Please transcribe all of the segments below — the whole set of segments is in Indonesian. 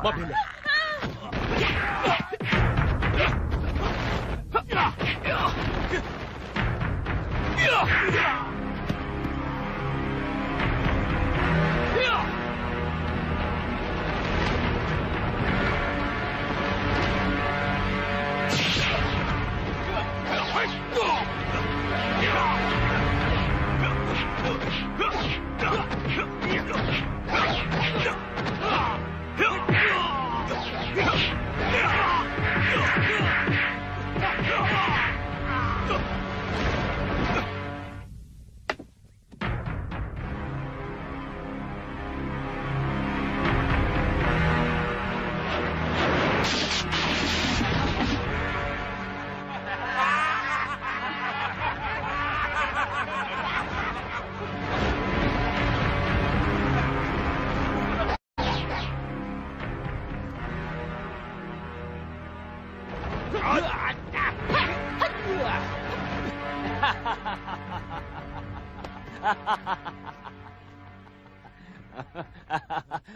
Maaf, Dinda.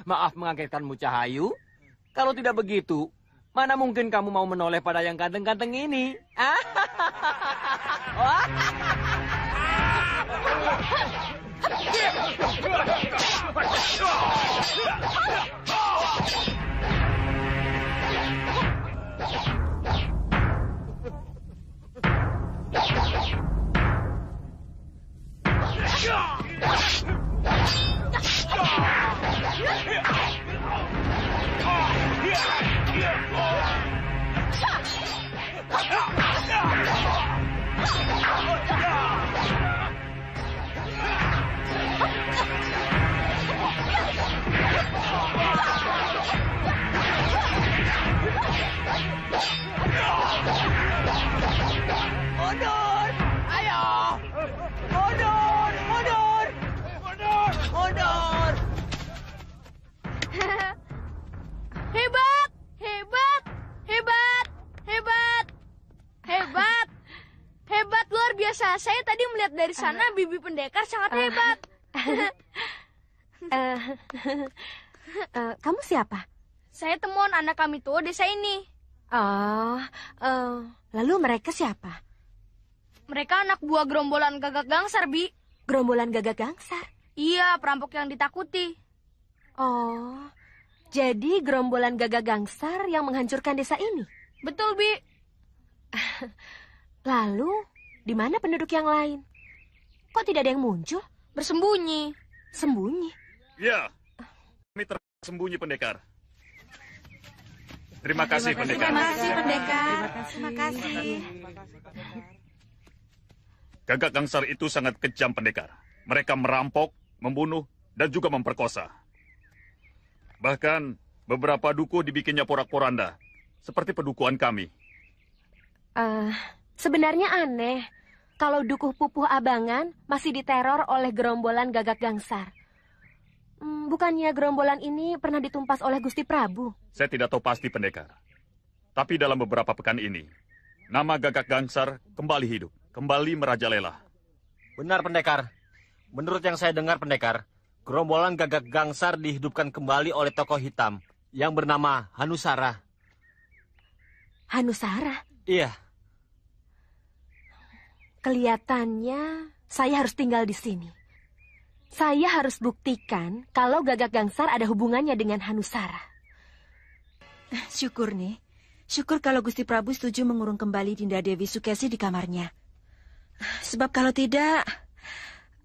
Maaf mengagetkanmu, Cahayu. Kalau tidak begitu, mana mungkin kamu mau menoleh pada yang ganteng-ganteng ini? Mundur! Ayo! Mundur! Mundur! Mundur! Mundur! Hebat! Hebat! Hebat! Hebat! Hebat! Hebat, luar biasa. Saya tadi melihat dari sana Bibi Pendekar sangat hebat. Kamu siapa? Saya temuan anak kami tua desa ini. Lalu mereka siapa? Mereka anak buah gerombolan Gagak Gangsar, Bi. Gerombolan Gagak Gangsar? Iya, perampok yang ditakuti. Oh, jadi gerombolan Gagak Gangsar yang menghancurkan desa ini? Betul, Bi. Lalu, di mana penduduk yang lain? Kok tidak ada yang muncul? Bersembunyi. Sembunyi? Ya, kami tersembunyi, Pendekar. Terima kasih, Pendekar. Terima kasih, Pendekar. Terima kasih. Gagak Gangsar itu sangat kejam, Pendekar. Mereka merampok, membunuh, dan juga memperkosa. Bahkan, beberapa dukuh dibikinnya porak-poranda, seperti pedukuhan kami. Sebenarnya aneh, kalau dukuh Pupuh Abangan masih diteror oleh gerombolan Gagak Gangsar. Bukannya gerombolan ini pernah ditumpas oleh Gusti Prabu? Saya tidak tahu pasti, Pendekar. Tapi dalam beberapa pekan ini, nama Gagak Gangsar kembali hidup, kembali merajalela. Benar, Pendekar. Menurut yang saya dengar, Pendekar, gerombolan Gagak Gangsar dihidupkan kembali oleh tokoh hitam yang bernama Hanusara. Hanusara? Iya. Kelihatannya saya harus tinggal di sini. Saya harus buktikan kalau Gagak Gangsar ada hubungannya dengan Hanusara. Syukur nih. Syukur kalau Gusti Prabu setuju mengurung kembali Dinda Dewi Sukesi di kamarnya. Sebab kalau tidak,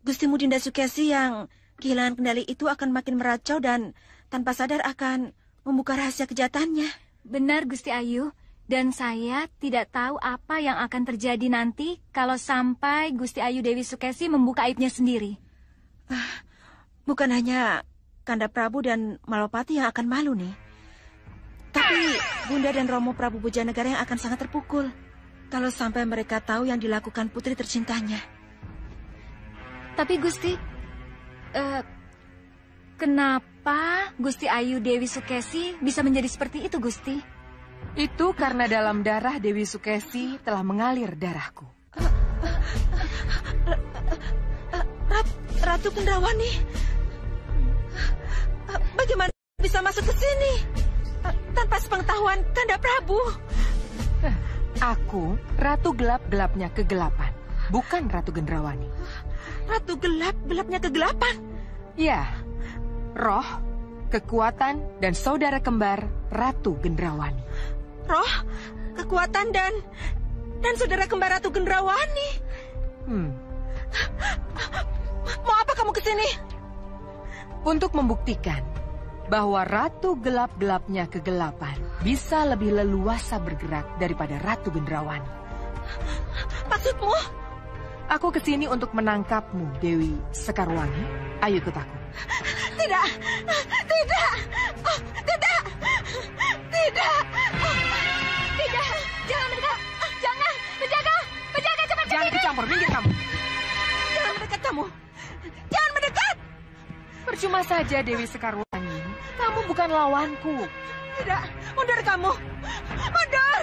Gustimu Dinda Sukesi yang kehilangan kendali itu akan makin meracau dan tanpa sadar akan membuka rahasia kejahatannya. Benar, Gusti Ayu. Dan saya tidak tahu apa yang akan terjadi nanti kalau sampai Gusti Ayu Dewi Sukesi membuka aibnya sendiri. Bukan hanya Kanda Prabu dan Malopati yang akan malu nih. Tapi Bunda dan Romo Prabu Bojanegara yang akan sangat terpukul kalau sampai mereka tahu yang dilakukan putri tercintanya. Tapi Gusti, kenapa Gusti Ayu Dewi Sukesi bisa menjadi seperti itu, Gusti? Itu karena dalam darah Dewi Sukesi telah mengalir darahku. Ratu Kendrawani. bagaimana bisa masuk ke sini tanpa sepengetahuan Kanda Prabu? Aku Ratu Gelap-gelapnya kegelapan, bukan Ratu Gendrawani. Ratu Gelap-gelapnya kegelapan? Ya, roh, kekuatan, dan saudara kembar Ratu Gendrawani. Roh, kekuatan, dan saudara kembar Ratu Gendrawani. Mau apa kamu ke sini? Untuk membuktikan bahwa Ratu Gelap-gelapnya kegelapan bisa lebih leluasa bergerak daripada Ratu Gendrawani. Maksudmu? Aku kesini untuk menangkapmu, Dewi Sekarwangi. Ayo ikut aku. Tidak, tidak, tidak, tidak, tidak, jangan mendekat, jangan, penjaga cepat. Jangan ikut campur, minggir kamu. Jangan mendekat kamu, jangan mendekat. Percuma saja, Dewi Sekarwangi. Kamu bukan lawanku. Tidak, mundur kamu, mundur.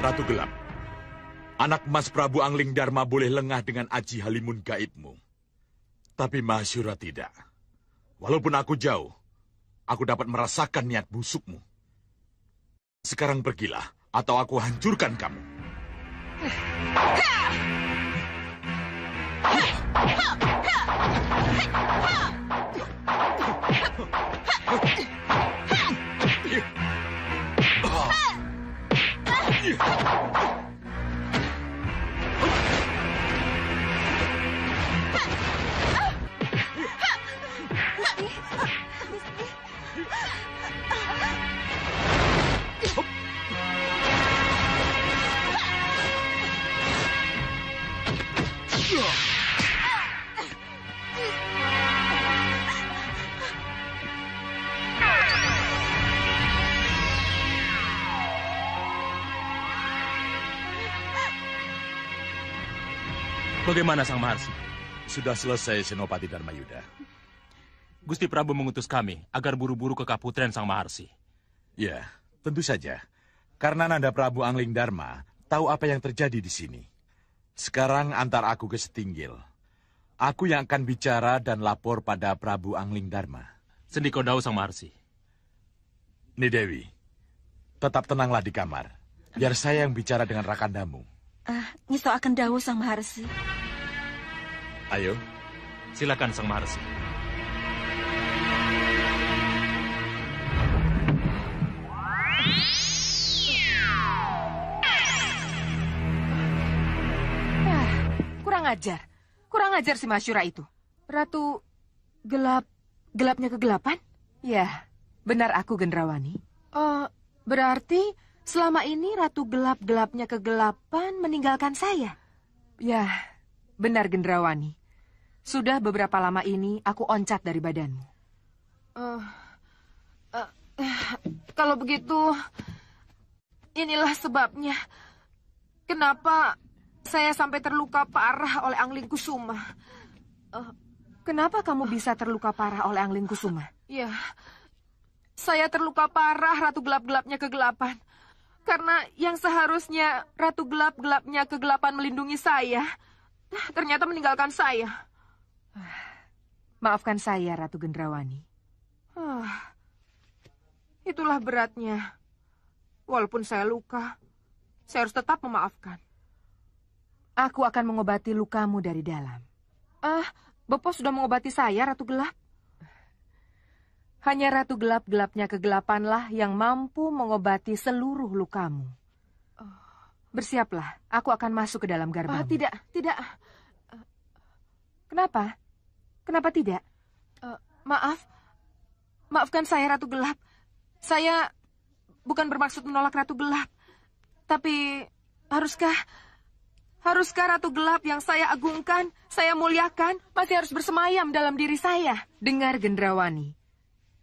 Ratu Gelap, anak Mas Prabu Angling Dharma boleh lengah dengan aji halimun gaibmu. Tapi Mahasyura tidak. Walaupun aku jauh, aku dapat merasakan niat busukmu. Sekarang pergilah, atau aku hancurkan kamu. Bagaimana Sang Maharsi? Sudah selesai, Senopati Dharmayuda. Gusti Prabu mengutus kami agar buru-buru ke Kaputren Sang Maharsi. Ya, tentu saja. Karena Nanda Prabu Angling Dharma tahu apa yang terjadi di sini. Sekarang antar aku ke Setinggil. Aku yang akan bicara dan lapor pada Prabu Angling Dharma. Sendiko Dau Sang Maharsi. Nidewi, tetap tenanglah di kamar. Biar saya yang bicara dengan Rakandamu. Nyiso akan dawuh Sang Maharsi. Ayo. Silakan Sang Maharsi. Kurang ajar si Mahasyura itu. Ratu gelapnya kegelapan? Ya, benar aku Gendrawani. Berarti selama ini Ratu gelapnya kegelapan meninggalkan saya. Ya, benar Gendrawani. Sudah beberapa lama ini aku oncat dari badanmu. Kalau begitu, inilah sebabnya kenapa saya sampai terluka parah oleh Angling Kusuma. Kenapa kamu bisa terluka parah oleh Angling Kusuma? Ya, saya terluka parah Ratu gelapnya kegelapan. Karena yang seharusnya Ratu gelapnya kegelapan melindungi saya, ternyata meninggalkan saya. Maafkan saya, Ratu Gendrawani. Itulah beratnya. Walaupun saya luka, saya harus tetap memaafkan. Aku akan mengobati lukamu dari dalam. Bopo sudah mengobati saya, Ratu Gelap. Hanya Ratu gelapnya kegelapanlah yang mampu mengobati seluruh lukamu. Bersiaplah, aku akan masuk ke dalam gerbang. Tidak. Kenapa? Kenapa tidak? Maafkan saya, Ratu Gelap. Saya bukan bermaksud menolak Ratu Gelap. Tapi, haruskah Ratu Gelap yang saya agungkan, saya muliakan, masih harus bersemayam dalam diri saya? Dengar, Gendrawani,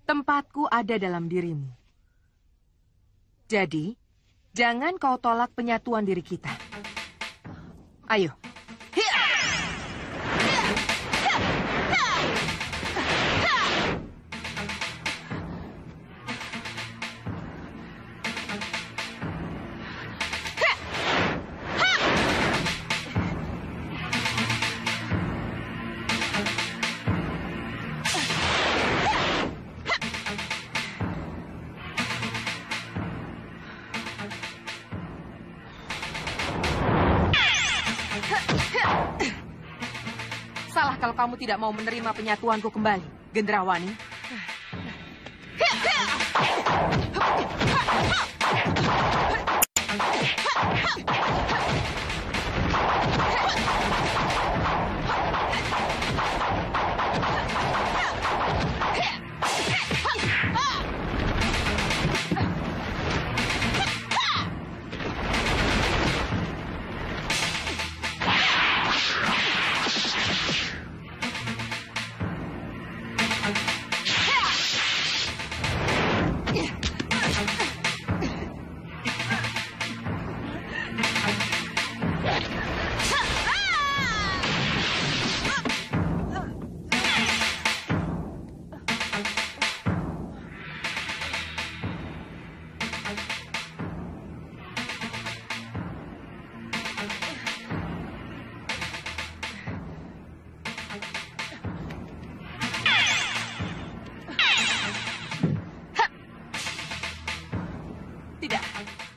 tempatku ada dalam dirimu. Jadi, jangan kau tolak penyatuan diri kita. Ayo. Salah kalau kamu tidak mau menerima penyatuanku kembali, Gendrawani.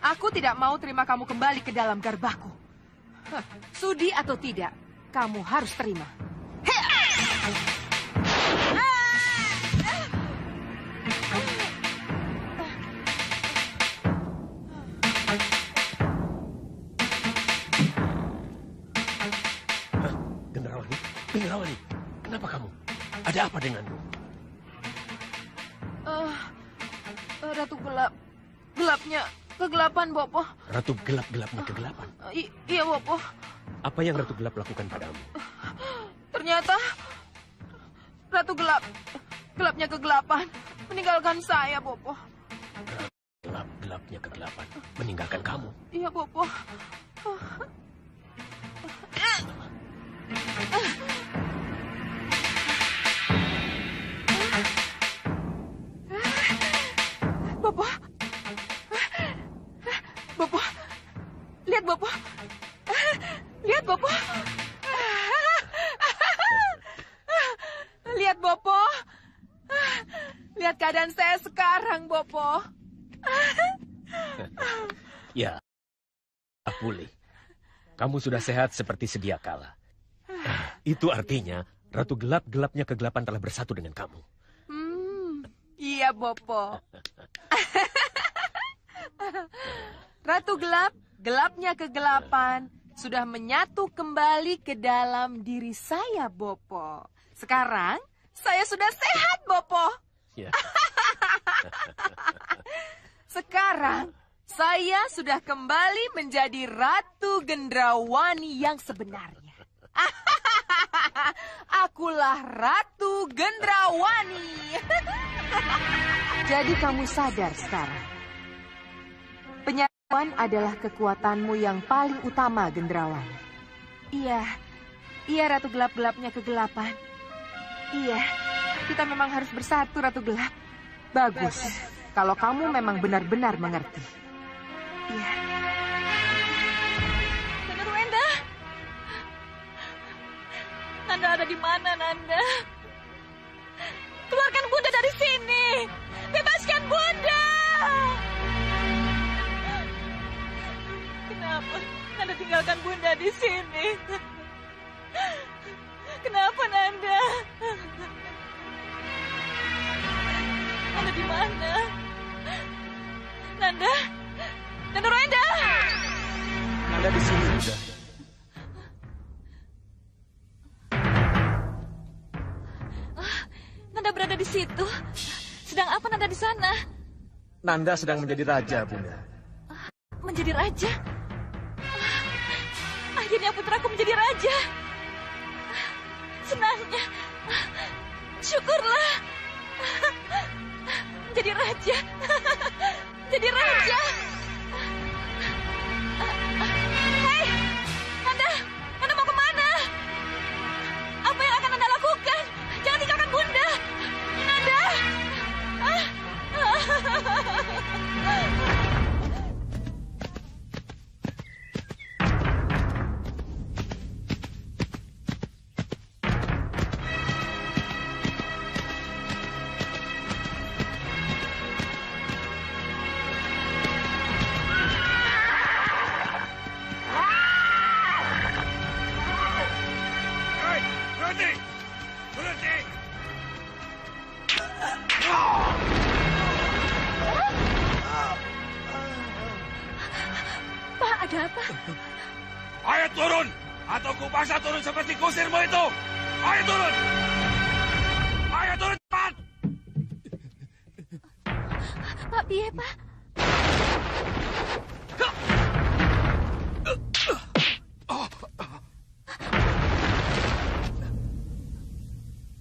Aku tidak mau terima kamu kembali ke dalam garbaku. Sudi atau tidak, kamu harus terima. Gendrawani, kenapa kamu? Ada apa denganmu? Ratu kegelapan, Bopo. Ratu gelapnya kegelapan? Iya, Bopo. Apa yang Ratu Gelap lakukan padamu? Ternyata Ratu gelapnya kegelapan meninggalkan saya, Bopo. Gelapnya kegelapan meninggalkan kamu? Iya, Bopo. Bopo. Bopo. Lihat, Bopo. Lihat, Bopo. Lihat, Bopo. Lihat keadaan saya sekarang, Bopo. Ya, pulih. Kamu sudah sehat seperti sedia kala. Itu artinya Ratu gelapnya kegelapan telah bersatu dengan kamu. Iya, Bopo. Ratu gelapnya kegelapan sudah menyatu kembali ke dalam diri saya, Bopo. Sekarang saya sudah sehat, Bopo. Ya. Sekarang saya sudah kembali menjadi Ratu Gendrawani yang sebenarnya. Akulah Ratu Gendrawani. Jadi kamu sadar sekarang. Penyatuan adalah kekuatanmu yang paling utama, Gendrawani. Iya, Ratu gelapnya kegelapan. Iya, kita memang harus bersatu, Ratu Gelap. Bagus, kalau kamu memang benar-benar mengerti. Iya. Nanda Ruenda. Nanda ada di mana, Nanda? Keluarkan Bunda dari sini. Bebaskan Bunda. Kenapa Nanda tinggalkan Bunda di sini? Kenapa, Nanda? Nanda di mana? Nanda Ruenda. Nanda di sini, Bunda. Nanda berada di situ. Sedang apa Nanda di sana? Nanda sedang menjadi raja, Bunda. Menjadi raja? Akhirnya putraku menjadi raja. Senangnya. Syukurlah. Menjadi raja. Jadi raja. Hei, Nanda mau kemana? Apa yang akan Nanda lakukan? Jangan tinggalkan Bunda. Nanda. Ayo turun, atau kupaksa turun seperti kusirmu itu. Ayo turun. Ayo turun cepat. Pak, piye, Pak?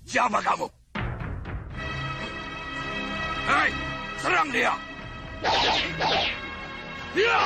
Siapa kamu? Hei, serang dia. Ya!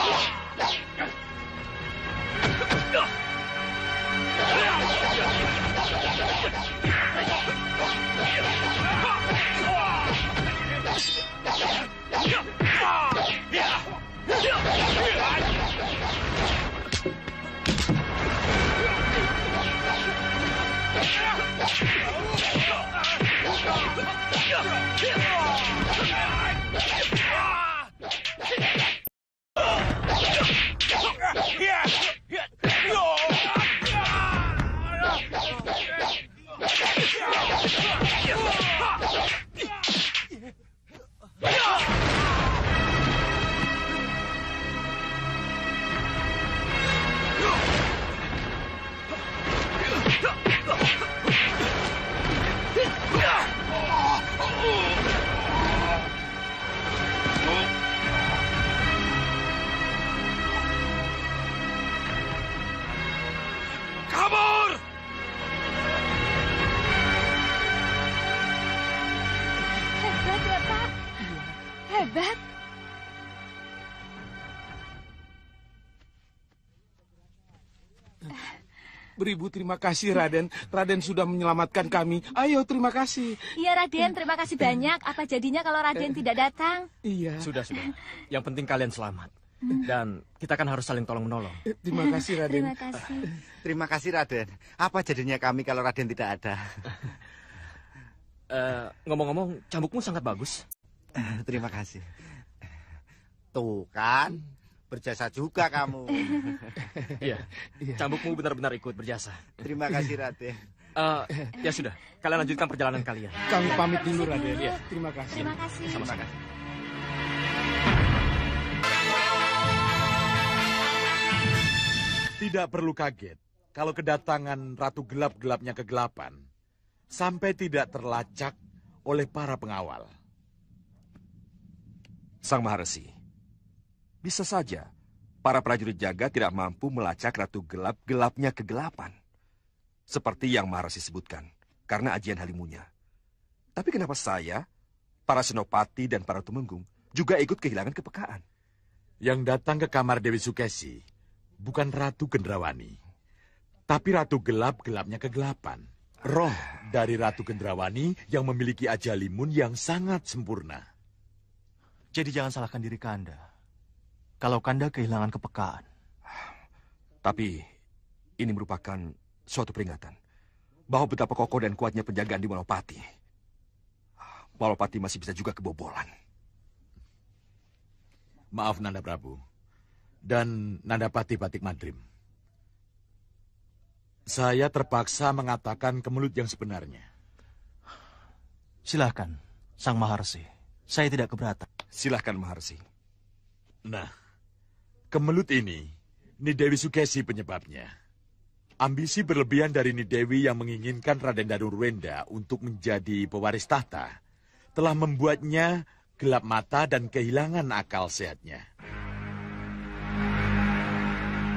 Hebat. Beribu terima kasih, Raden. Raden sudah menyelamatkan kami. Ayo, terima kasih. Iya, Raden. Terima kasih banyak. Apa jadinya kalau Raden tidak datang? Iya. Sudah. Yang penting kalian selamat. Dan kita kan harus saling tolong-menolong. Terima kasih, Raden. Terima kasih. Terima kasih, Raden. Apa jadinya kami kalau Raden tidak ada? Ngomong-ngomong, cambukmu sangat bagus. Terima kasih. Tuh kan, berjasa juga kamu. Iya, cambukmu benar-benar ikut berjasa. Terima kasih, Raden. Ya sudah, kalian lanjutkan perjalanan kalian. Kami pamit dulu, Raden. Iya. Terima kasih. Terima kasih. Sama-sama. Tidak perlu kaget kalau kedatangan Ratu Gelap-gelapnya kegelapan sampai tidak terlacak oleh para pengawal. Sang Maharesi, bisa saja para prajurit jaga tidak mampu melacak Ratu Gelap-gelapnya kegelapan. Seperti yang Maharesi sebutkan, karena ajian Halimunya. Tapi kenapa saya, para senopati dan para tumenggung juga ikut kehilangan kepekaan? Yang datang ke kamar Dewi Sukesi bukan Ratu Gendrawani, tapi Ratu Gelap-gelapnya kegelapan. Roh dari Ratu Gendrawani yang memiliki ajalimun yang sangat sempurna. Jadi jangan salahkan diri Kanda kalau Kanda kehilangan kepekaan. Tapi ini merupakan suatu peringatan bahwa betapa kokoh dan kuatnya penjagaan di Malopati. Malopati masih bisa juga kebobolan. Maaf Nanda Prabu dan Nandapati Batik Madrim. Saya terpaksa mengatakan kemelut yang sebenarnya. Silahkan, Sang Maharesi. Saya tidak keberatan. Silahkan, Maharesi. Nah, kemelut ini, Nidewi Sukesi penyebabnya. Ambisi berlebihan dari Nidewi yang menginginkan Raden Danurwenda untuk menjadi pewaris tahta telah membuatnya gelap mata dan kehilangan akal sehatnya.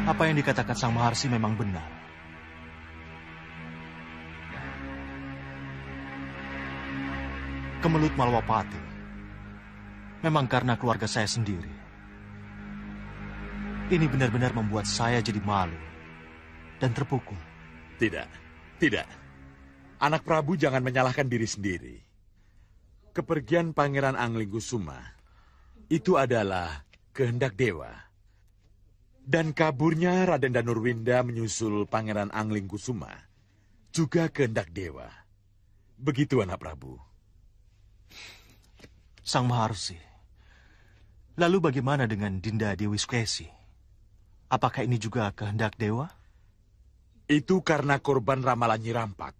Apa yang dikatakan Sang Maharsi memang benar. Kemelut Malwapati memang karena keluarga saya sendiri. Ini benar-benar membuat saya jadi malu dan terpukul. Tidak, tidak. Anak Prabu jangan menyalahkan diri sendiri. Kepergian Pangeran Anglingkusuma itu adalah kehendak dewa. Dan kaburnya Raden Danurwinda menyusul Pangeran Anglingkusuma juga kehendak dewa. Begitu, anak Prabu. Sang Maharsi, lalu bagaimana dengan Dinda Dewi Sukesi? Apakah ini juga kehendak dewa? Itu karena korban ramalan Nyi Rampak.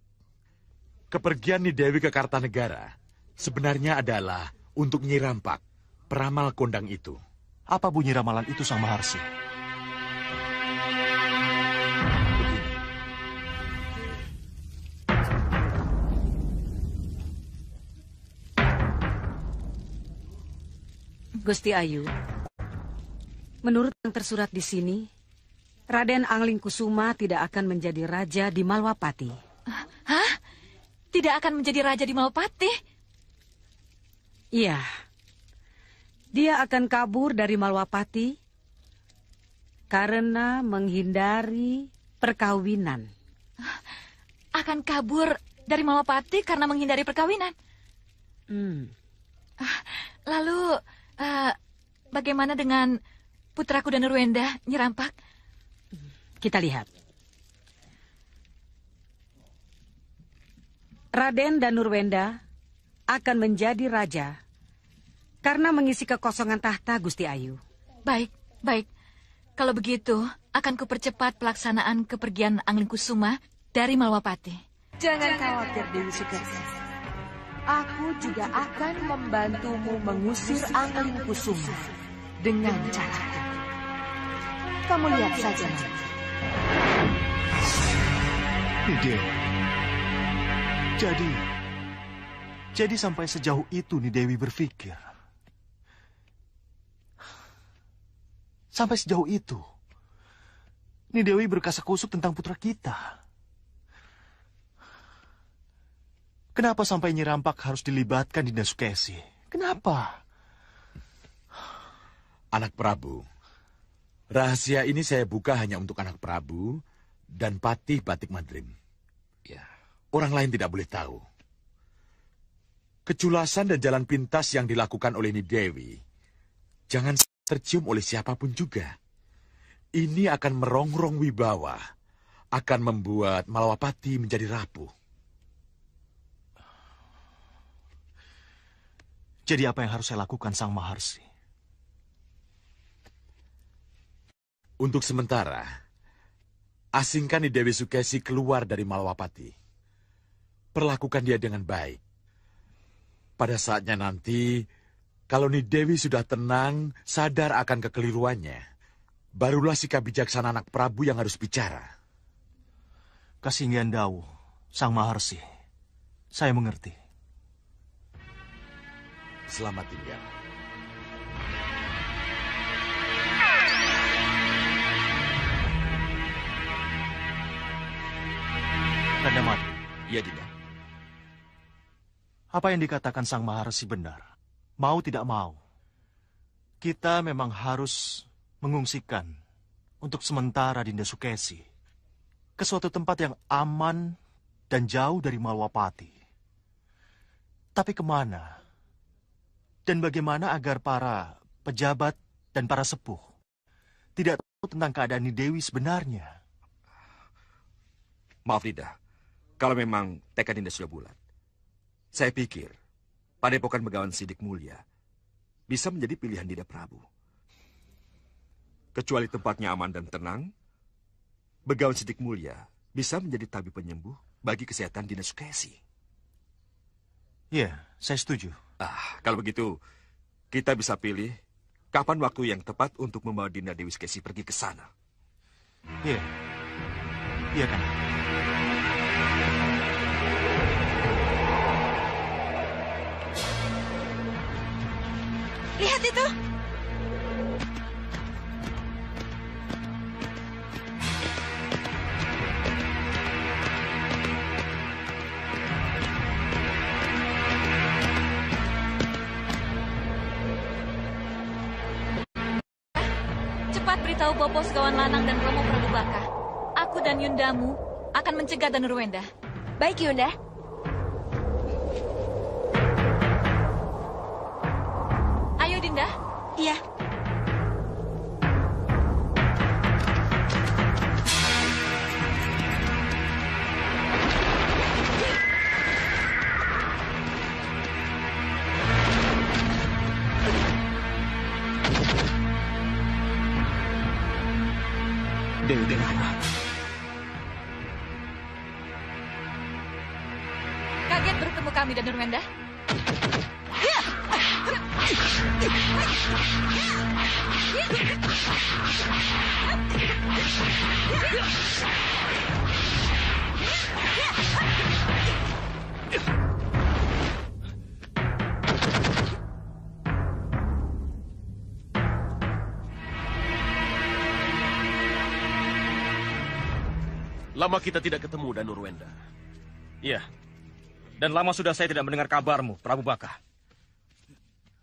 Kepergian Nyi Dewi ke Kartanegara sebenarnya adalah untuk Nyi Rampak, peramal kondang itu. Apa bunyi ramalan itu, Sang Maharsi? Gusti Ayu, menurut yang tersurat di sini, Raden Anglingkusuma tidak akan menjadi raja di Malwapati. Hah? Tidak akan menjadi raja di Malwapati? Iya. Dia akan kabur dari Malwapati karena menghindari perkawinan. Akan kabur dari Malwapati karena menghindari perkawinan? Lalu, bagaimana dengan putraku Danurwenda, Nyi Rampak? Kita lihat. Raden Danurwenda akan menjadi raja karena mengisi kekosongan tahta Gusti Ayu. Baik, baik. Kalau begitu, akan kupercepat pelaksanaan kepergian Anglingkusuma dari Malwapati. Jangan khawatir, Dewi Sukesi. Aku juga akan membantumu mengusir Anglingkusuma dengan caraku. Kamu lihat saja nanti. Nide, jadi sampai sejauh itu Ni Dewi berpikir. Sampai sejauh itu, Ni Dewi berkasakusuk tentang putra kita. Kenapa sampai Nyi Rampak harus dilibatkan Dinda Sukesi? Kenapa? Anak Prabu, rahasia ini saya buka hanya untuk anak Prabu dan Patih Batik Madrim. Ya, orang lain tidak boleh tahu. Keculasan dan jalan pintas yang dilakukan oleh Ni Dewi jangan tercium oleh siapapun juga. Ini akan merongrong wibawa, akan membuat Malwapati menjadi rapuh. Jadi apa yang harus saya lakukan, Sang Maharsi? Untuk sementara, asingkan Ni Dewi Sukesi keluar dari Malwapati. Perlakukan dia dengan baik. Pada saatnya nanti, kalau Ni Dewi sudah tenang, sadar akan kekeliruannya, barulah sikap bijaksana anak Prabu yang harus bicara. Kasinggihan Dawu, Sang Maharsi, saya mengerti. Selamat tinggal. Kanda Mati. Iya, Dinda. Apa yang dikatakan Sang Maharsi benar. Mau tidak mau, kita memang harus mengungsikan untuk sementara Dinda Sukesi ke suatu tempat yang aman dan jauh dari Malwapati. Tapi kemana? Dan bagaimana agar para pejabat dan para sepuh tidak tahu tentang keadaan Ni Dewi sebenarnya? Maaf, Dinda. Kalau memang tekad Dinda sudah bulat, saya pikir Padepokan Begawan Sidik Mulia bisa menjadi pilihan Dinda Prabu. Kecuali tempatnya aman dan tenang, Begawan Sidik Mulia bisa menjadi tabib penyembuh bagi kesehatan Dinda Sukesi. Iya, saya setuju. Kalau begitu, kita bisa pilih kapan waktu yang tepat untuk membawa Dinda Dewi Sukesi pergi ke sana. Iya. Iya kan? Lihat itu. Cepat beritahu Bopo Segawan Lanang dan Romo Pradubaka. Aku dan Yundamu akan mencegah Danurwenda. Baik, Yunda. Ayo, Dinda. Iya. Dewi Denara. Kaget bertemu kami, Danurwenda. Lama kita tidak ketemu, Danurwenda. Iya. Dan lama sudah saya tidak mendengar kabarmu, Prabu Baka.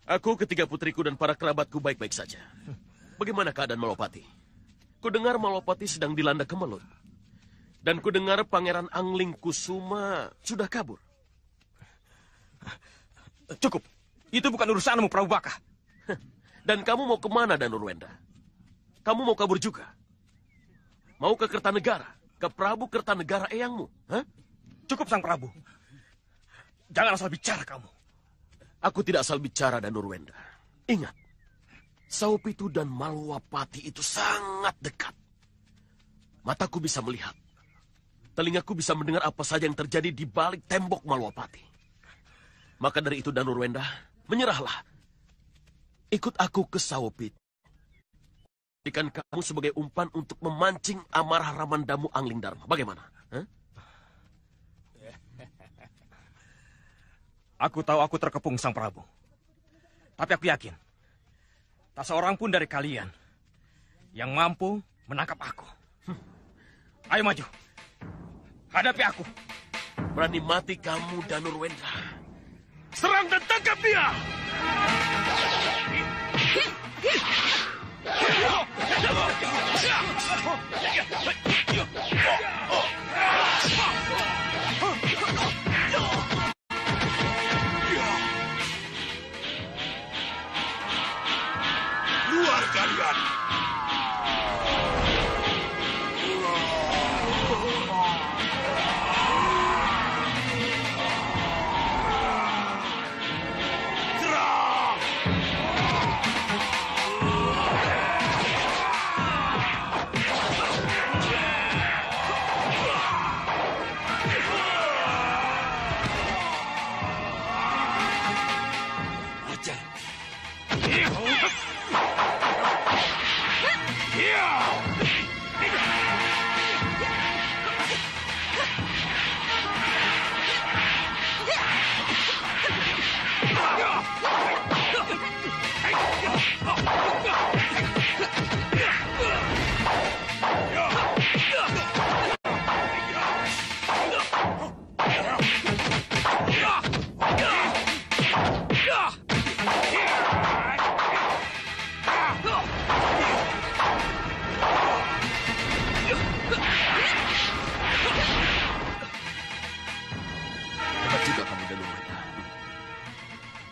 Aku, ketiga putriku, dan para kerabatku baik-baik saja. Bagaimana keadaan Malopati? Kudengar Malopati sedang dilanda kemelut. Dan kudengar Pangeran Angling Kusuma sudah kabur. Cukup. Itu bukan urusanmu, Prabu Baka. Dan kamu mau kemana, Danurwenda? Kamu mau kabur juga? Mau ke Kertanegara? Ke Prabu Kertanegara eyangmu? Hah? Cukup, Sang Prabu. Jangan asal bicara kamu. Aku tidak asal bicara, Danurwenda. Ingat, Saupitu dan Malwapati itu sangat dekat. Mataku bisa melihat. Telingaku bisa mendengar apa saja yang terjadi di balik tembok Malwapati. Maka dari itu, Danurwenda, menyerahlah. Ikut aku ke Saupitu. Jadikan kamu sebagai umpan untuk memancing amarah Ramandamu Angling Dharma. Bagaimana? Hah? Aku tahu aku terkepung, Sang Prabu. Tapi aku yakin, tak seorang pun dari kalian yang mampu menangkap aku. Ayo maju. Hadapi aku. Berani mati kamu, Danurwenda. Serang dan tangkap dia! Keluar kalian!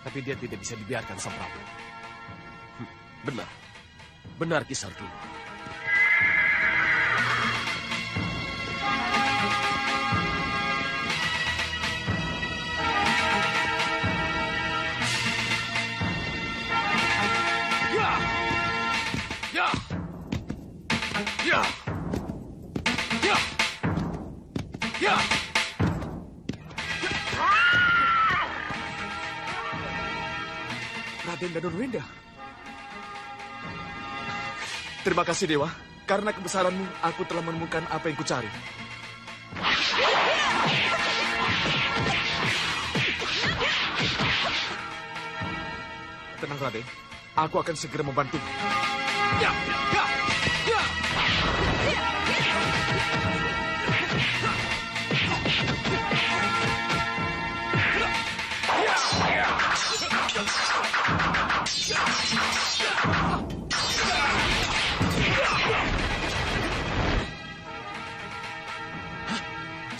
Tapi dia tidak bisa dibiarkan, Sang Prabu. Benar. Benar, Kisardu. Raden Danurwenda. Terima kasih, Dewa. Karena kebesaranmu, aku telah menemukan apa yang kucari. Tenang, Raden. Aku akan segera membantu.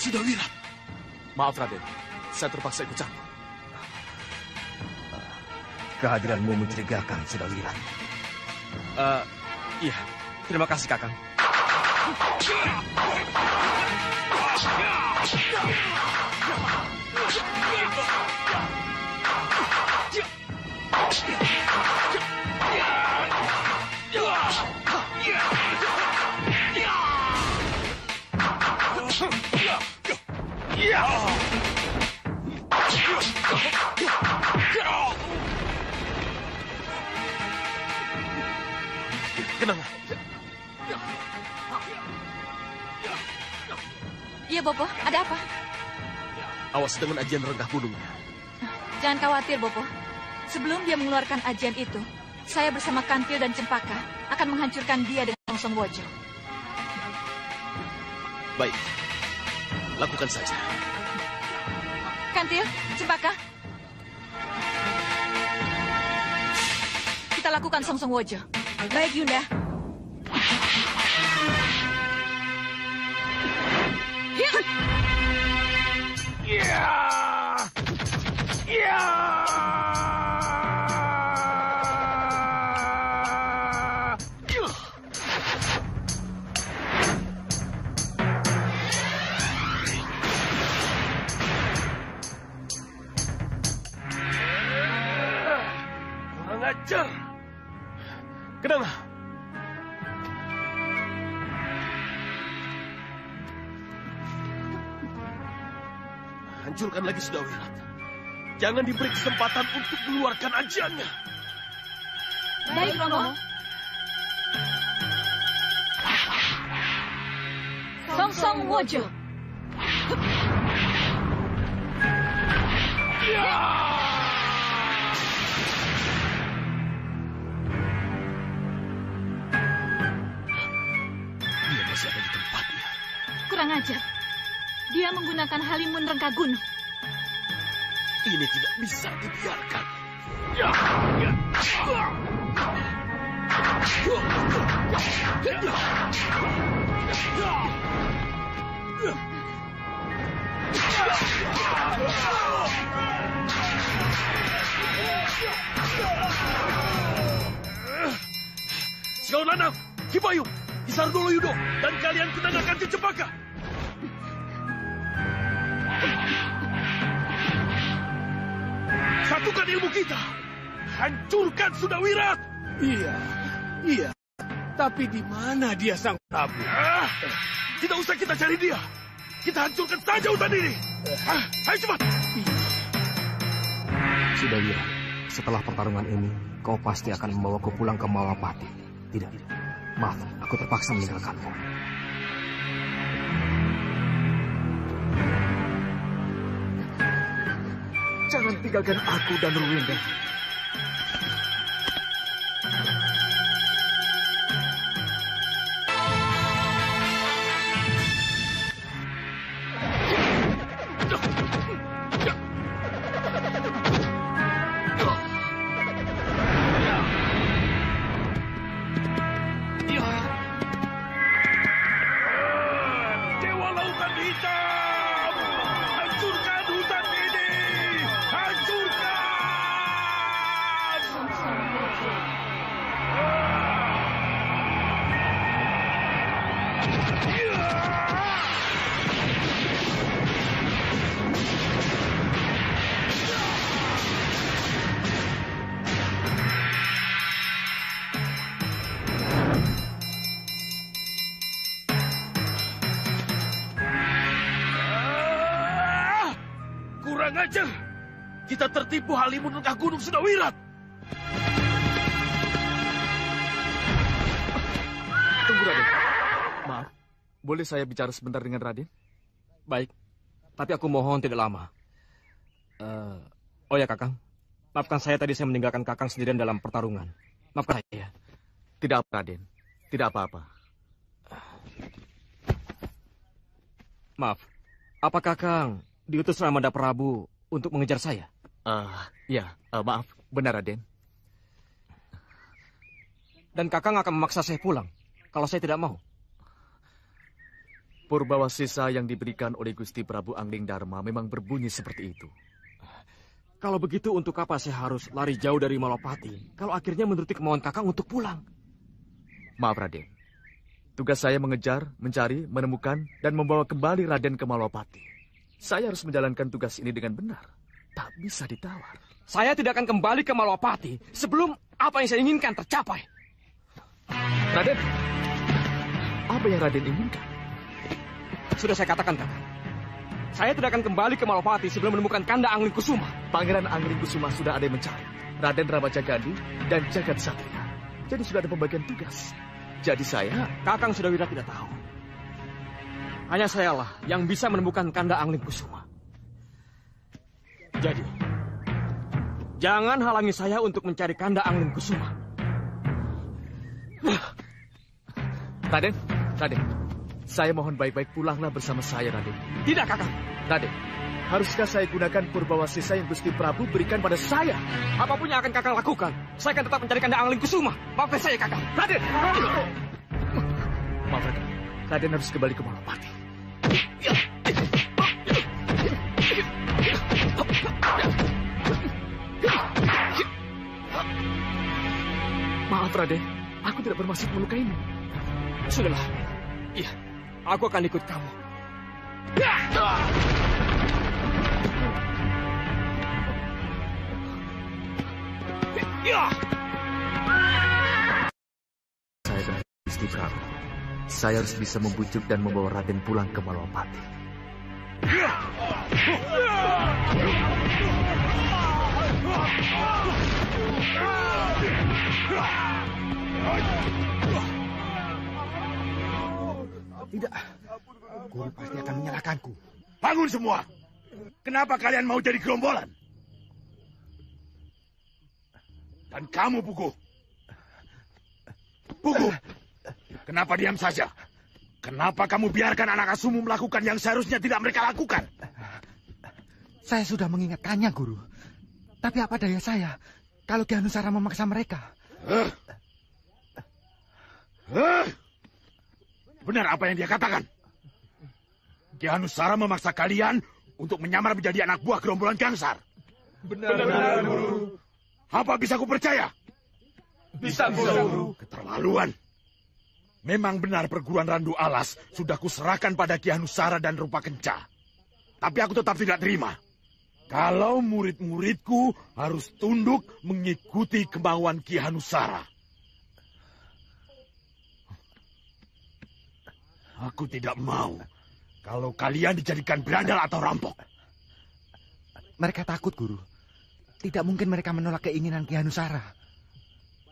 Sudawira. Maaf, Raden. Saya terpaksa ikut campur. Kehadiranmu mencurigakan, Sudawira. Iya. Terima kasih, Kakang. Kenapa? Iya, Bopo. Ada apa? Awas dengan ajian renggah gunungnya. Jangan khawatir, Bopo. Sebelum dia mengeluarkan ajian itu, saya bersama Kantil dan Cempaka akan menghancurkan dia dengan Songsong Wojo. Baik. Lakukan saja. Kantil, Cempaka. Kita lakukan Songsong Wojo. Baik, Yunda. Kurang ajar. Kenapa? Hancurkan lagi Sudawirat. Jangan diberi kesempatan untuk mengeluarkan ajiannya. Baik, Romo. Songsong Wojo. Dia masih ada di tempatnya. Kurang ajar. Dia menggunakan Halimun Rengka Gunung. Ini tidak bisa dibiarkan. Segaun Lanang, Kipayung, Kisardolo Yudo, dan kalian tenagakan Cempaka. Satukan ilmu kita. Hancurkan Sudawirat. Iya. Tapi di mana dia sang Prabu? Tidak usah kita cari dia. Kita hancurkan saja hutan ini. Ayo cepat. Sudawira, setelah pertarungan ini, kau pasti akan membawaku pulang ke Malwapati. Tidak. Maaf, aku terpaksa meninggalkanmu. Jangan tinggalkan aku dan Ruwenda. Dewa Lautan Hitam, hancurkan hutan ini. Hancurkan. Kurang ajar. Kita tertipu Halimun Rengkah Gunung Sudawirat. Tunggu, Raden. Maaf, boleh saya bicara sebentar dengan Raden? Baik, tapi aku mohon tidak lama. Oh ya, Kakang. Maafkan saya tadi saya meninggalkan Kakang sendirian dalam pertarungan. Maafkan saya. Tidak apa, Raden. Tidak apa-apa. Maaf, apa Kakang diutus Ramanda Prabu untuk mengejar saya? Maaf, benar Raden. Dan Kakang akan memaksa saya pulang kalau saya tidak mau. Purbawasisa yang diberikan oleh Gusti Prabu Angling Dharma memang berbunyi seperti itu. Kalau begitu untuk apa saya harus lari jauh dari Malopati kalau akhirnya menuruti kemauan Kakang untuk pulang? Maaf Raden. Tugas saya mengejar, mencari, menemukan, dan membawa kembali Raden ke Malopati. Saya harus menjalankan tugas ini dengan benar. Tak bisa ditawar. Saya tidak akan kembali ke Malopati sebelum apa yang saya inginkan tercapai. Raden, apa yang Raden inginkan? Sudah saya katakan, Kakak. Saya tidak akan kembali ke Malopati sebelum menemukan Kanda Angling Kusuma. Pangeran Angling Kusuma sudah ada yang mencari. Raden Ramajagandhi dan Jagat Satria. Jadi sudah ada pembagian tugas. Jadi saya, Kakang Sudawira tidak tahu. Hanya sayalah yang bisa menemukan Kanda Angling Kusuma. Jadi, jangan halangi saya untuk mencari Kanda Angling Kusuma. Raden, saya mohon baik-baik pulanglah bersama saya, Raden. Tidak, Kakang. Raden, haruskah saya gunakan Purbawasisa yang Gusti Prabu berikan pada saya? Apapun yang akan Kakang lakukan, saya akan tetap mencari Kanda Angling Kusuma. Maafkan saya, Kakang. Raden! Maaf, Raden. Raden harus kembali ke Malopati. Maaf, Raden. Aku tidak bermaksud melukaimu. Sudahlah. Iya, aku akan ikut kamu. Saya berarti Gusti Prabu. Saya harus bisa membujuk dan membawa Raden pulang ke Malopati. Tidak, guru pasti akan menyalahkanku. Bangun semua! Kenapa kalian mau jadi gerombolan? Dan kamu, Pugu. Pugu, kenapa diam saja? Kenapa kamu biarkan anak asuhmu melakukan yang seharusnya tidak mereka lakukan? Saya sudah mengingatkannya, Guru. Tapi apa daya saya kalau Ki Hanusara memaksa mereka? Benar apa yang dia katakan. Ki Hanusara memaksa kalian untuk menyamar menjadi anak buah gerombolan Gangsar. Benar, Guru. Apa bisa ku percaya? Bisa, Guru. Keterlaluan. Memang benar perguruan Randu Alas sudah kuserahkan pada Ki Hanusara dan Rupa Kenca. Tapi aku tetap tidak terima. Kalau murid-muridku harus tunduk mengikuti kemauan Ki Hanusara. Aku tidak mau kalau kalian dijadikan berandal atau rampok. Mereka takut, Guru. Tidak mungkin mereka menolak keinginan Ki Hanusara.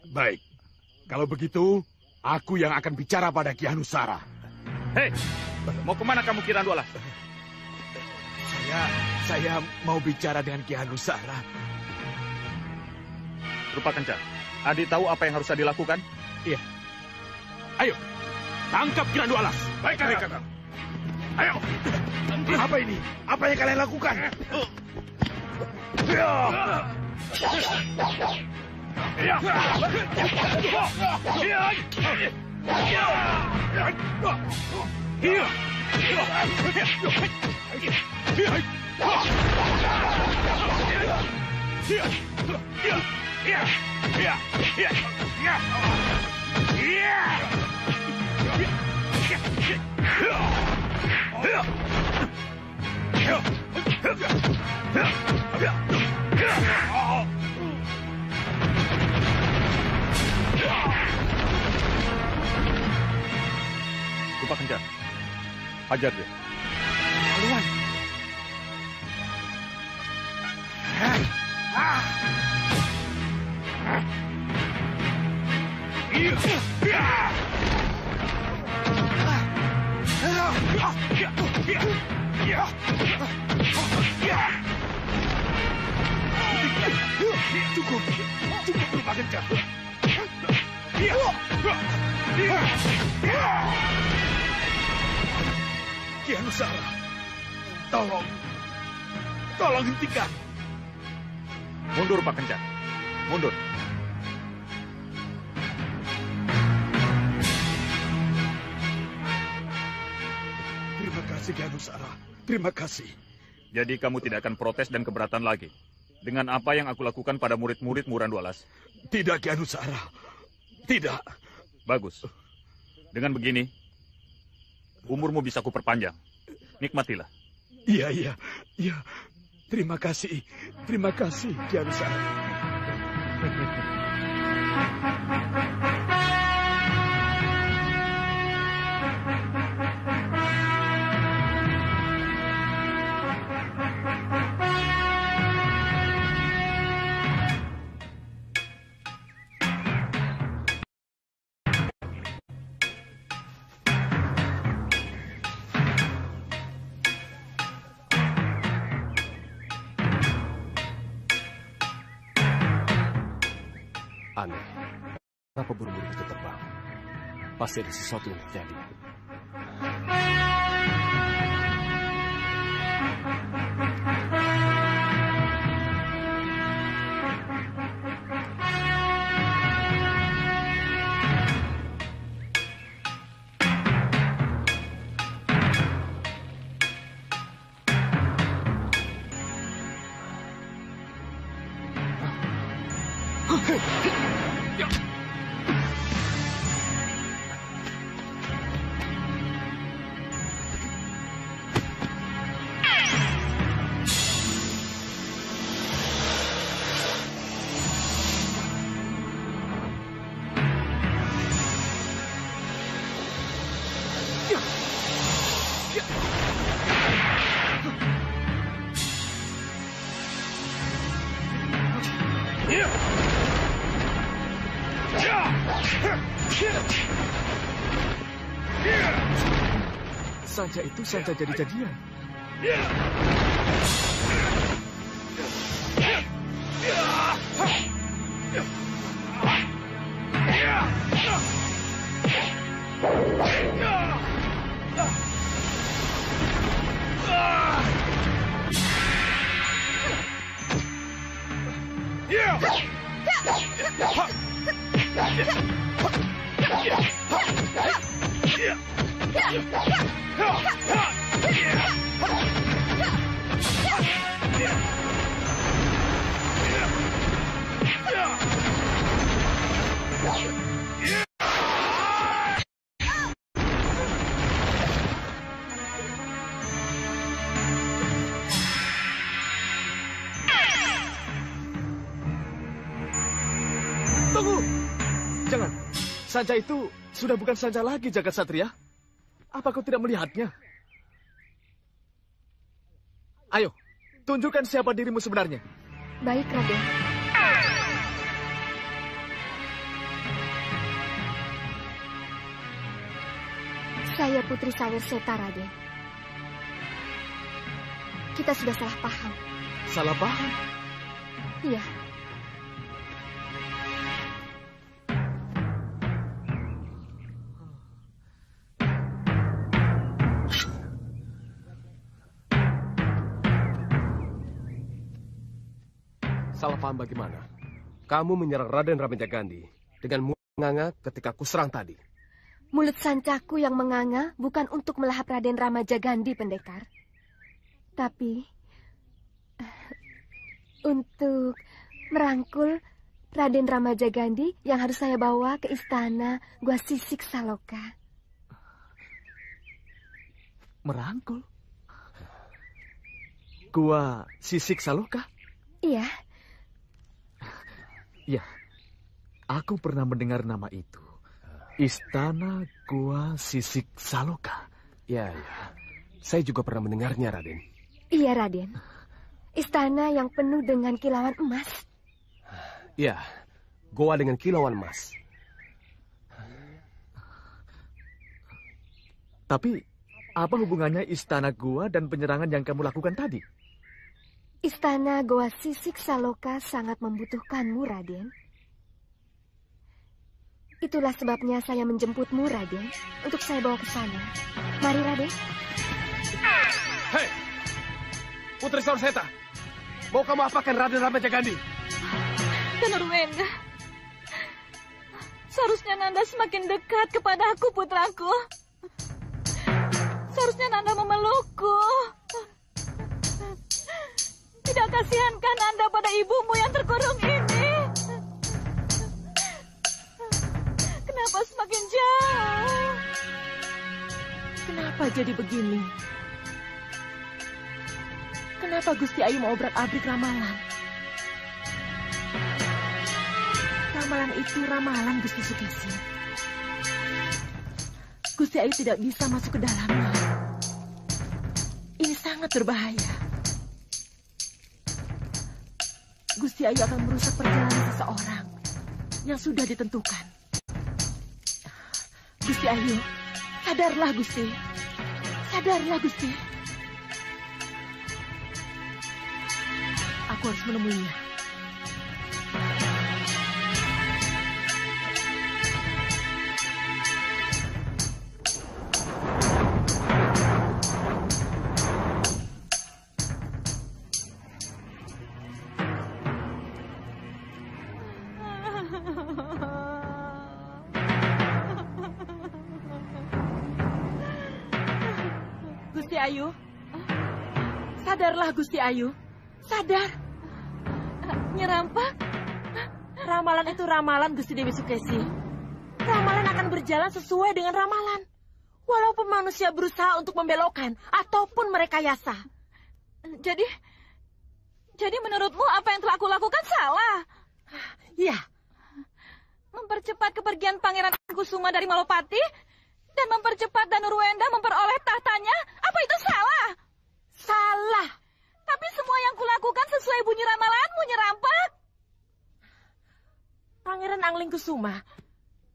Baik, kalau begitu, aku yang akan bicara pada Ki Hanusara. Hei, mau kemana kamu Ki Randu Alas? Saya mau bicara dengan Ki Hanusara. Rupa Kenca, adik tahu apa yang harus dilakukan? Iya. Ayo, tangkap Ki Randu Alas. Baik, Kakang. Ayo. Apa ini? Apa yang kalian lakukan? Rupa Kenca, hajar dia. Haluan. Cukup Rupa Kenca. Ki Anusara, tolong hentikan. Mundur, Pak Kencah. Mundur. Terima kasih, Ki Anusara. Terima kasih. Jadi kamu tidak akan protes dan keberatan lagi dengan apa yang aku lakukan pada murid-muridmu, Randu Alas? Tidak, Ki Anusara. Tidak. Bagus. Dengan begini, umurmu bisa kuperpanjang. Nikmatilah. Iya. Terima kasih, Ki Anusara. Aneh, kenapa burung-burung itu terbang? Pasti ada sesuatu yang terjadi. Sanca itu sanca jadi-jadian. Tunggu! Jangan. Sanca itu sudah bukan sanca lagi, Jagat Satria. Apa kau tidak melihatnya? Ayo, tunjukkan siapa dirimu sebenarnya. Baik, Raden. Saya Putri Sawer Seta, Raden. Kita sudah salah paham. Salah paham? Iya. Salah paham bagaimana? Kamu menyerang Raden Ramajagandi dengan menganga ketika aku serang tadi. Mulut sancaku yang menganga bukan untuk melahap Raden Ramajagandi, Pendekar. Tapi untuk merangkul Raden Ramajagandi yang harus saya bawa ke istana Gua Sisik Saloka. Merangkul? Gua Sisik Saloka? Iya. Ya, aku pernah mendengar nama itu. Istana Gua Sisik Saloka. Ya. Saya juga pernah mendengarnya, Raden. Iya, Raden. Istana yang penuh dengan kilauan emas. Ya, goa dengan kilauan emas. Tapi, apa hubungannya istana gua dan penyerangan yang kamu lakukan tadi? Istana Gua Sisik Saloka sangat membutuhkanmu, Raden. Itulah sebabnya saya menjemputmu, Raden, untuk saya bawa ke sana. Mari, Raden. Hei, Putri Sorseta, mau kamu apakan Raden Ramajagandhi? Danurwenda, seharusnya Nanda semakin dekat kepada aku, putraku. Seharusnya Nanda memelukku. Tidak kasihankah Nanda pada ibumu yang terkurung ini? Kenapa semakin jauh? Kenapa jadi begini? Kenapa Gusti Ayu mau obrak-abrik ramalan? Ramalan itu ramalan Gusti Sukesi. Gusti Ayu tidak bisa masuk ke dalamnya. Ini sangat berbahaya. Gusti Ayu akan merusak perjalanan seseorang yang sudah ditentukan. Gusti Ayu, sadarlah Gusti. Sadarlah Gusti. Aku harus menemuinya. Gusti Ayu, sadarlah Gusti Ayu, sadar. Nyerampak? Ramalan itu ramalan Gusti Dewi Sukesi. Ramalan akan berjalan sesuai dengan ramalan. Walaupun manusia berusaha untuk membelokkan ataupun merekayasa. Jadi menurutmu apa yang telah aku lakukan salah? Iya. Mempercepat kepergian Pangeran Kusuma dari Malopati dan mempercepat Danurwenda memperoleh tahtanya, apa itu salah? Salah. Tapi semua yang kulakukan sesuai bunyi ramalanmu, Nyerampak. Pangeran Angling Kusuma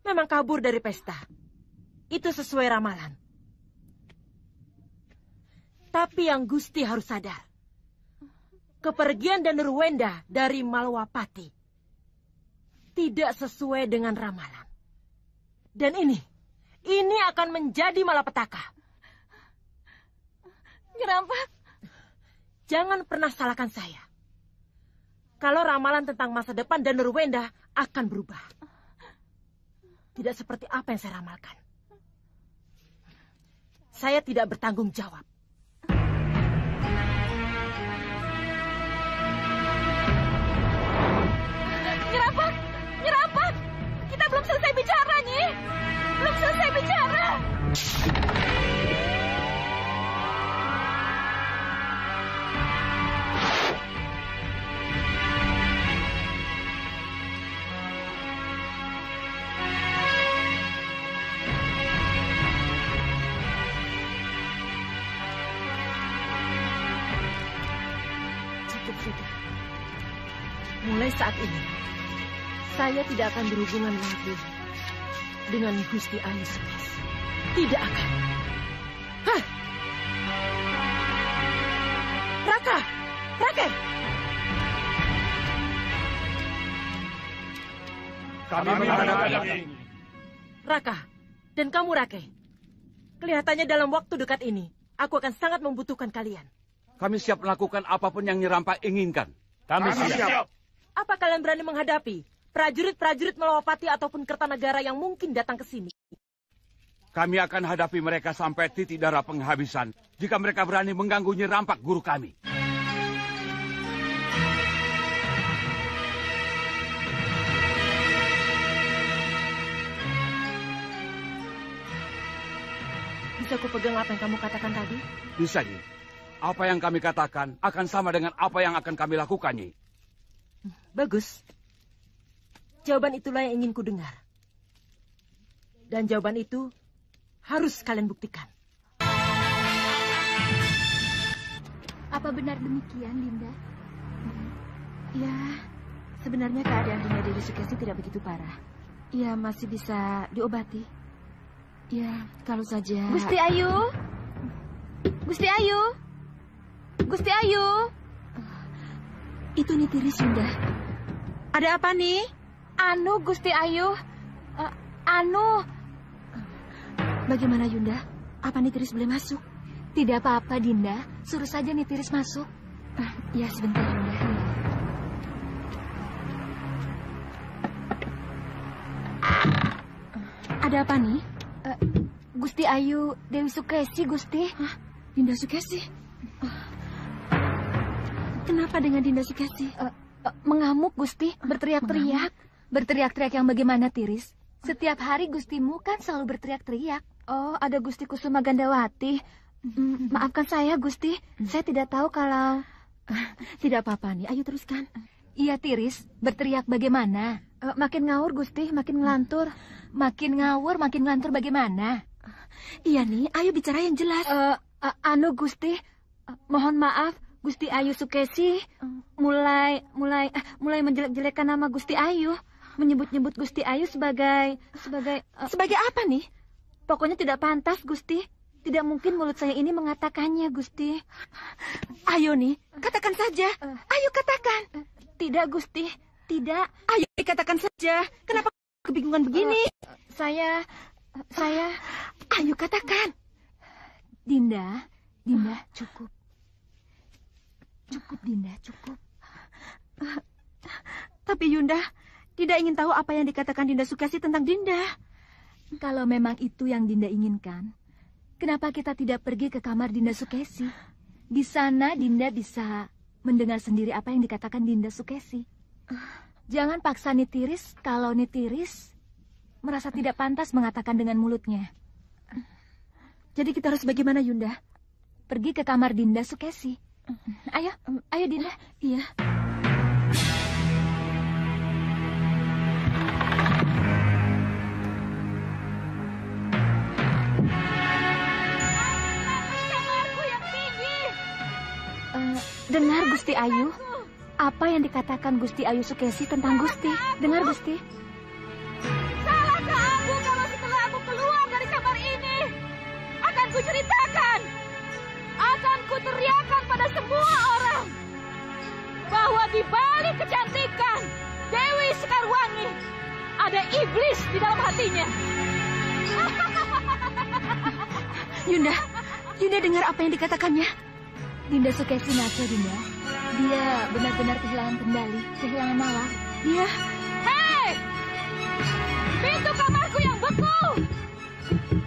memang kabur dari pesta. Itu sesuai ramalan. Tapi yang Gusti harus sadar, kepergian Danurwenda dari Malwapati tidak sesuai dengan ramalan. Dan ini akan menjadi malapetaka. Nyerampak, jangan pernah salahkan saya. Kalau ramalan tentang masa depan Danurwenda akan berubah. Tidak seperti apa yang saya ramalkan. Saya tidak bertanggung jawab. Nyerampak, Nyerampak, kita belum selesai bicara, Nyi. Belum selesai bicara. Cukup sudah. Mulai saat ini, saya tidak akan berhubungan lagi dengan Gusti Ayu Sukesi. Tidak akan. Hah? Raka! Rake! Kami menghadapi. Raka, dan kamu Rake. Kelihatannya dalam waktu dekat ini, aku akan sangat membutuhkan kalian. Kami siap melakukan apapun yang Nyerampak inginkan. Kami siap. Apa kalian berani menghadapi prajurit-prajurit Malwapati ataupun Kertanegara yang mungkin datang ke sini? Kami akan hadapi mereka sampai titik darah penghabisan jika mereka berani mengganggu Nyerampak guru kami. Bisa aku pegang apa yang kamu katakan tadi? Bisa, Nyi. Apa yang kami katakan akan sama dengan apa yang akan kami lakukan, Nyi. Bagus. Jawaban itulah yang ingin ku dengar. Dan jawaban itu harus kalian buktikan. Apa benar demikian, Dinda? Ya, sebenarnya keadaan Dinda Dewi Sukesi tidak begitu parah. Ya, masih bisa diobati. Ya, kalau saja... Gusti Ayu! Gusti Ayu! Gusti Ayu! Itu Nitiris, Yunda. Ada apa nih? Anu, Gusti Ayu. Anu. Bagaimana Yunda? Apa Nitiris boleh masuk? Tidak apa-apa, Dinda. Suruh saja Nitiris masuk. Ya, sebentar, Yunda. Ada apa nih? Gusti Ayu Dewi Sukesi, Gusti. Hah? Dinda Sukesi? Kenapa dengan Dinda Sukesi? Mengamuk, Gusti. Berteriak-teriak. Berteriak-teriak yang bagaimana, Tiris? Setiap hari Gustimu kan selalu berteriak-teriak. Oh, ada Gusti Kusuma Gandawati. Maafkan saya, Gusti. Saya tidak tahu kalau... Tidak apa-apa nih, ayo teruskan. Iya, Tiris. Berteriak bagaimana? Makin ngawur, Gusti. Makin ngelantur. Makin ngawur, makin ngelantur bagaimana? Iya nih, ayo bicara yang jelas. Anu, Gusti. Mohon maaf, Gusti Ayu Sukesi mulai menjelek-jelekkan nama Gusti Ayu. Menyebut-nyebut Gusti Ayu sebagai apa nih? Pokoknya tidak pantas, Gusti. Tidak mungkin mulut saya ini mengatakannya, Gusti. Ayo nih, katakan saja. Ayo katakan. Tidak, Gusti. Tidak. Ayo katakan saja. Kenapa kebingungan begini? Saya... Ayo katakan. Dinda, cukup. Cukup, Dinda, cukup. Tapi Yunda tidak ingin tahu apa yang dikatakan Dinda Sukesi tentang Dinda. Kalau memang itu yang Dinda inginkan, kenapa kita tidak pergi ke kamar Dinda Sukesi? Di sana Dinda bisa mendengar sendiri apa yang dikatakan Dinda Sukesi. Jangan paksa Nitiris kalau Nitiris merasa tidak pantas mengatakan dengan mulutnya. Jadi kita harus bagaimana, Yunda? Pergi ke kamar Dinda Sukesi. Ayo Dinda. Iya. Dengar Gusti Ayu, apa yang dikatakan Gusti Ayu Sukesi tentang Gusti? Dengar Gusti. Salahkah aku kalau setelah aku keluar dari kamar ini akan kuceritakan, akan kuteriakan pada semua orang bahwa di balik kecantikan Dewi Sekarwangi ada iblis di dalam hatinya. Yunda dengar apa yang dikatakannya? Dinda Sukesi ngaco, Dinda. Dia benar-benar kehilangan kendali, kehilangan nalar. Dia... Hei! Pintu kamarku yang beku!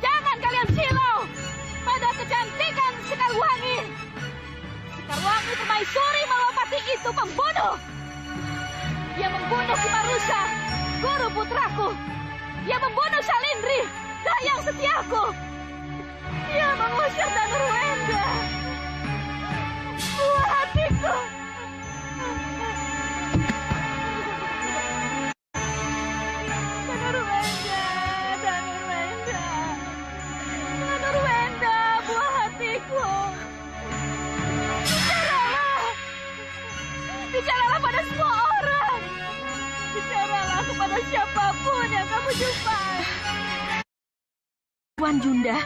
Jangan kalian silau pada kecantikan Sekarwangi. Sekarwangi Permaisuri Malwapati itu pembunuh. Dia membunuh Kimarusa, guru putraku. Dia membunuh Salindri, dayang setiaku. Dia mengusir Danurwenda. Buah hatiku. Danurwenda, buah hatiku. Bicaralah pada semua orang. Bicaralah kepada siapapun yang kamu jumpai. Tuan Yunda,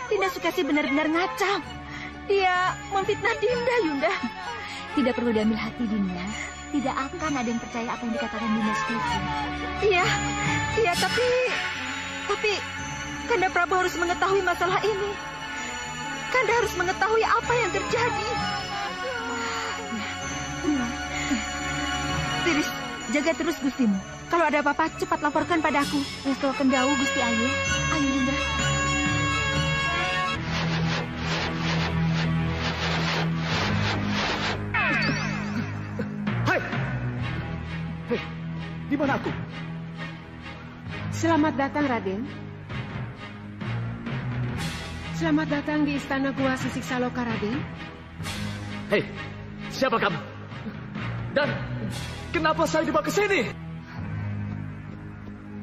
Dinda Sukesi benar-benar ngacau. Dia memfitnah Dinda, Yunda. Tidak perlu diambil hati, Dinda. Tidak akan ada yang percaya apa yang dikatakan Dinda Sukesi. Iya, tapi Kanda Prabu harus mengetahui masalah ini. Kanda harus mengetahui apa yang terjadi. Tiris, jaga terus Gustimu. Kalau ada apa-apa, cepat laporkan padaku. Resto Kendau, Gusti Ayu. Ayo, Yunda. Hei, di mana aku? Selamat datang, Raden. Selamat datang di Istana Gua Sisik Saloka, Raden. Hei, siapa kamu? Dan kenapa saya dibawa ke sini?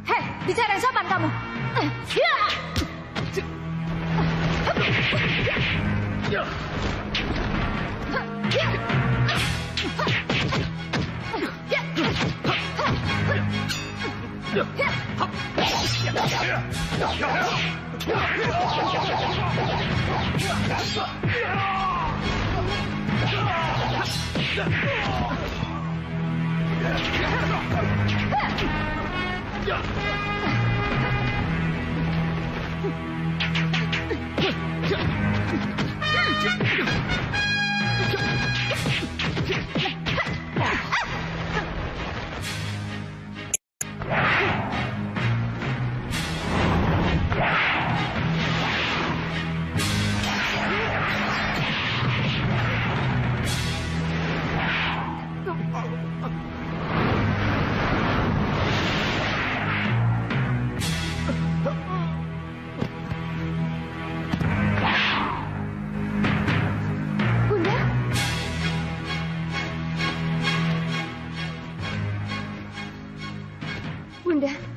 Hei, bicara yang sopan kamu.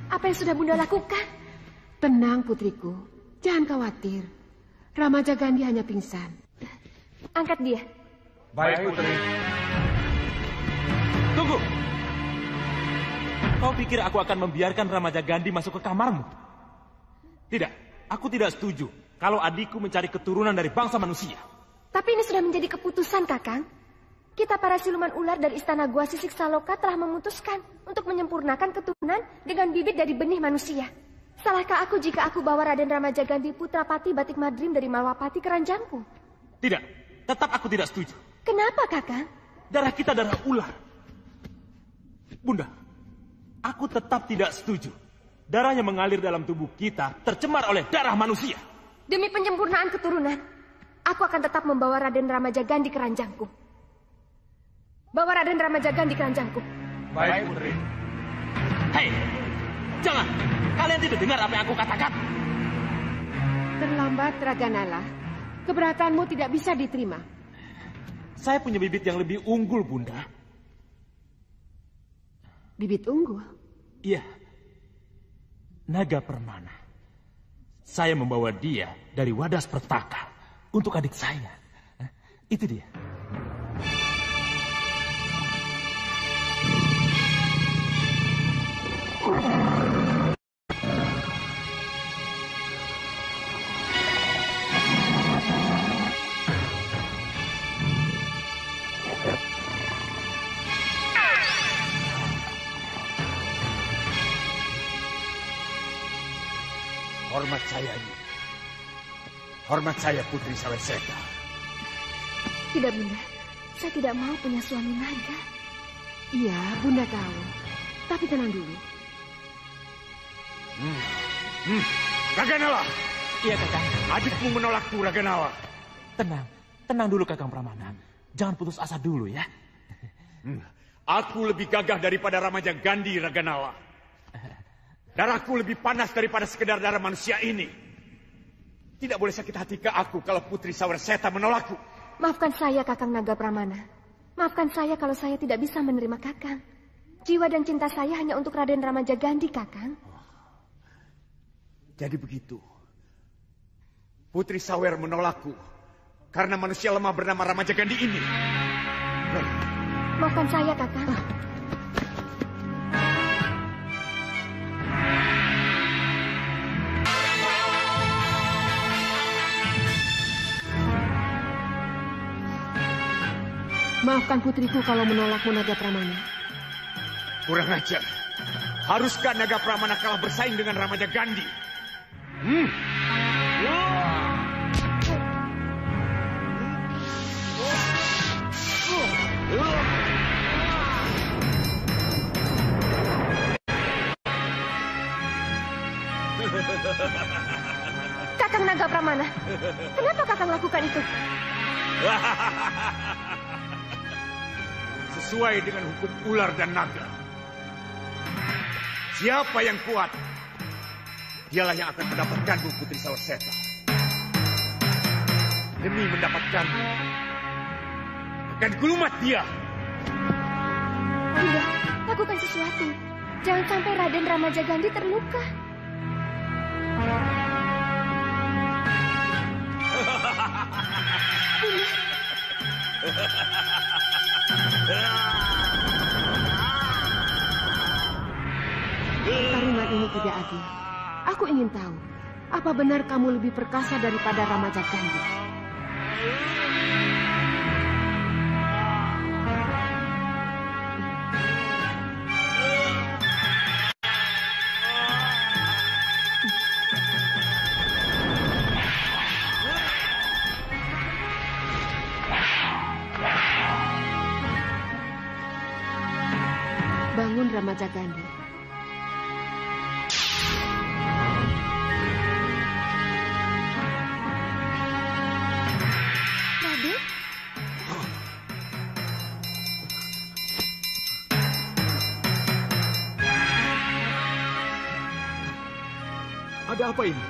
Apa yang sudah Bunda lakukan? Tenang, putriku. Jangan khawatir. Ramaja Gandhi hanya pingsan. Angkat dia. Baik, Putri. Tunggu. Kau pikir aku akan membiarkan Ramaja Gandhi masuk ke kamarmu? Tidak, aku tidak setuju kalau adikku mencari keturunan dari bangsa manusia. Tapi ini sudah menjadi keputusan, Kakang. Kita para siluman ular dari Istana Gua Sisik Saloka telah memutuskan untuk menyempurnakan keturunan dengan bibit dari benih manusia. Salahkah aku jika aku bawa Raden Ramaja Gandhi putra Pati Batik Madrim dari Malwapati ke ranjangku? Tidak, tetap aku tidak setuju. Kenapa, Kakang? Darah kita darah ular. Bunda, aku tetap tidak setuju. Darah yang mengalir dalam tubuh kita tercemar oleh darah manusia. Demi penyempurnaan keturunan, aku akan tetap membawa Raden Ramaja Gandhi ke ranjangku. Bawa Raden Ramaja Gandhi ke ranjangku. Baik, Putri. Hei, jangan. Kalian tidak dengar apa yang aku katakan. Terlambat, Raganala. Keberatanmu tidak bisa diterima. Saya punya bibit yang lebih unggul, Bunda. Bibit unggul? Iya. Naga Permana. Saya membawa dia dari Wadas Pertaka untuk adik saya. Itu dia. Hormat saya ini. Hormat saya Putri Saweseta. Tidak, Bunda. Saya tidak mau punya suami naga. Iya, Bunda tahu. Tapi tenang dulu. Raganala. Iya, Kakang. Adikmu menolakku, Raganala. Tenang. Tenang dulu, Kakang Pramana. Jangan putus asa dulu ya. Aku lebih gagah daripada Ramaja Gandhi, Raganala. Darahku lebih panas daripada sekedar darah manusia ini. Tidak boleh sakit hati ke aku kalau Putri Saweseta menolakku. Maafkan saya, Kakang Naga Pramana. Maafkan saya kalau saya tidak bisa menerima Kakang. Jiwa dan cinta saya hanya untuk Raden Ramaja Gandhi, Kakang. Jadi begitu. Putri Sawer menolakku karena manusia lemah bernama Ramaja Gandhi ini. Maafkan saya, Kakang. Maafkan putriku kalau menolakmu, Naga Pramana. Kurang ajar. Haruskah Naga Pramana kalah bersaing dengan Ramaja Gandhi? Kakang Naga Pramana, kenapa Kakang lakukan itu? Sesuai dengan hukum ular dan naga. Siapa yang kuat, dialah yang akan mendapatkanmu, Putri Saweseta. Demi mendapatkanmu, akan kulumat dia. Bunda, lakukan sesuatu. Jangan sampai Raden Ramaja Gandhi terluka. Bunda. Pertarungan ini tidak adil. Aku ingin tahu, apa benar kamu lebih perkasa daripada Ramaja Gandhi? Bangun, Ramaja Gandhi. Raden? Ada apa ini?